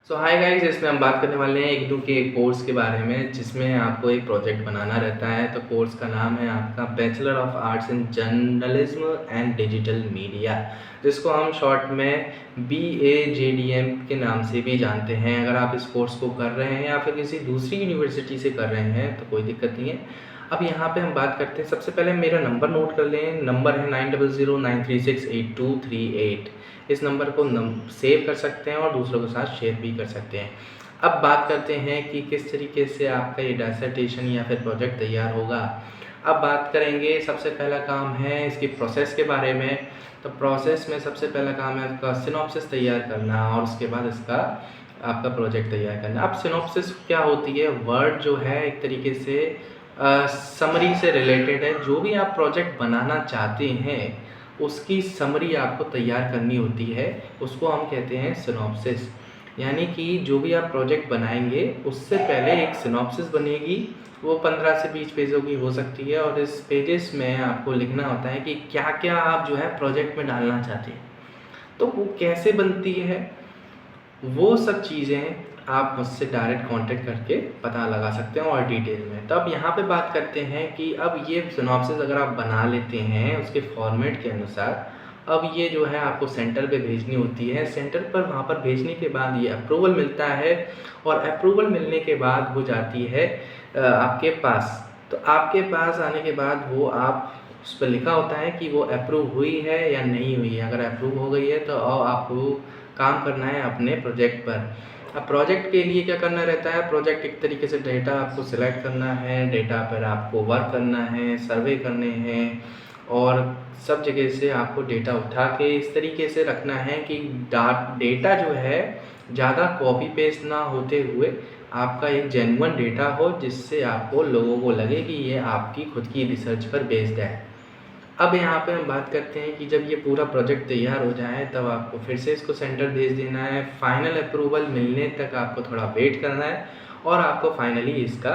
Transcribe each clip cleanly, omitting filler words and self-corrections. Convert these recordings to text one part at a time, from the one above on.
Hi guys, इसमें हम बात करने वाले हैं एक के कोर्स के बारे में जिसमें आपको एक प्रोजेक्ट बनाना रहता है। तो कोर्स का नाम है आपका bachelor of arts in journalism and digital media, जिसको हम शॉर्ट में BAJDM के नाम से भी जानते हैं। अगर आप इस कोर्स को कर रहे हैं या फिर किसी दूसरी यूनिवर्सिटी से कर रहे हैं तो कोई दिक्कत नहीं है। अब यहाँ पे हम बात करते हैं, सबसे पहले मेरा नंबर नोट कर लें। नंबर है 9009368238। इस नंबर को सेव कर सकते हैं और दूसरों के साथ शेयर भी कर सकते हैं। अब बात करते हैं कि किस तरीके से आपका ये डिसर्टेशन या फिर प्रोजेक्ट तैयार होगा। अब बात करेंगे, सबसे पहला काम है इसकी प्रोसेस के बारे में। तो प्रोसेस में सबसे पहला काम है आपका सिनॉप्सिस तैयार करना और उसके बाद इसका आपका प्रोजेक्ट तैयार करना। अब सिनॉप्सिस क्या होती है? वर्ड जो है एक तरीके से समरी से रिलेटेड है। जो भी आप प्रोजेक्ट बनाना चाहते हैं उसकी समरी आपको तैयार करनी होती है, उसको हम कहते हैं सिनॉप्सिस। यानी कि जो भी आप प्रोजेक्ट बनाएंगे उससे पहले एक सिनॉप्सिस बनेगी, वो 15 से 20 पेजों की हो सकती है। और इस पेजेस में आपको लिखना होता है कि क्या क्या आप जो है प्रोजेक्ट में डालना चाहते हैं। तो वो कैसे बनती है, वो सब चीज़ें आप मुझसे डायरेक्ट कांटेक्ट करके पता लगा सकते हैं और डिटेल में। तो अब यहाँ पे बात करते हैं कि अब ये सिनॉप्सिस अगर आप बना लेते हैं उसके फॉर्मेट के अनुसार, अब ये जो है आपको सेंटर पे भेजनी होती है। सेंटर पर वहाँ पर भेजने के बाद ये अप्रूवल मिलता है और अप्रूवल मिलने के बाद हो जाती है आपके पास। तो आपके पास आने के बाद वो आप उस पर लिखा होता है कि वो अप्रूव हुई है या नहीं हुई है। अगर अप्रूव हो गई है तो आपको काम करना है अपने प्रोजेक्ट पर। अब प्रोजेक्ट के लिए क्या करना रहता है? प्रोजेक्ट एक तरीके से डेटा आपको सिलेक्ट करना है, डेटा पर आपको वर्क करना है, सर्वे करने हैं और सब जगह से आपको डेटा उठा के इस तरीके से रखना है कि डेटा जो है ज़्यादा कॉपी पेस्ट ना होते हुए आपका एक जेन्युइन डेटा हो, जिससे आपको लोगों को लगे कि ये आपकी खुद की रिसर्च पर बेस्ड है। अब यहाँ पे हम बात करते हैं कि जब ये पूरा प्रोजेक्ट तैयार हो जाए तब आपको फिर से इसको सेंटर भेज देना है। फाइनल अप्रूवल मिलने तक आपको थोड़ा वेट करना है और आपको फाइनली इसका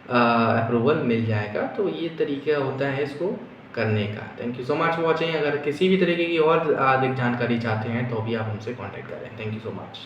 अप्रूवल मिल जाएगा। तो ये तरीका होता है इसको करने का। Thank you so much for watching. अगर किसी भी तरीके की और अधिक जानकारी चाहते हैं तो भी आप हमसे कॉन्टैक्ट करें। Thank you so much.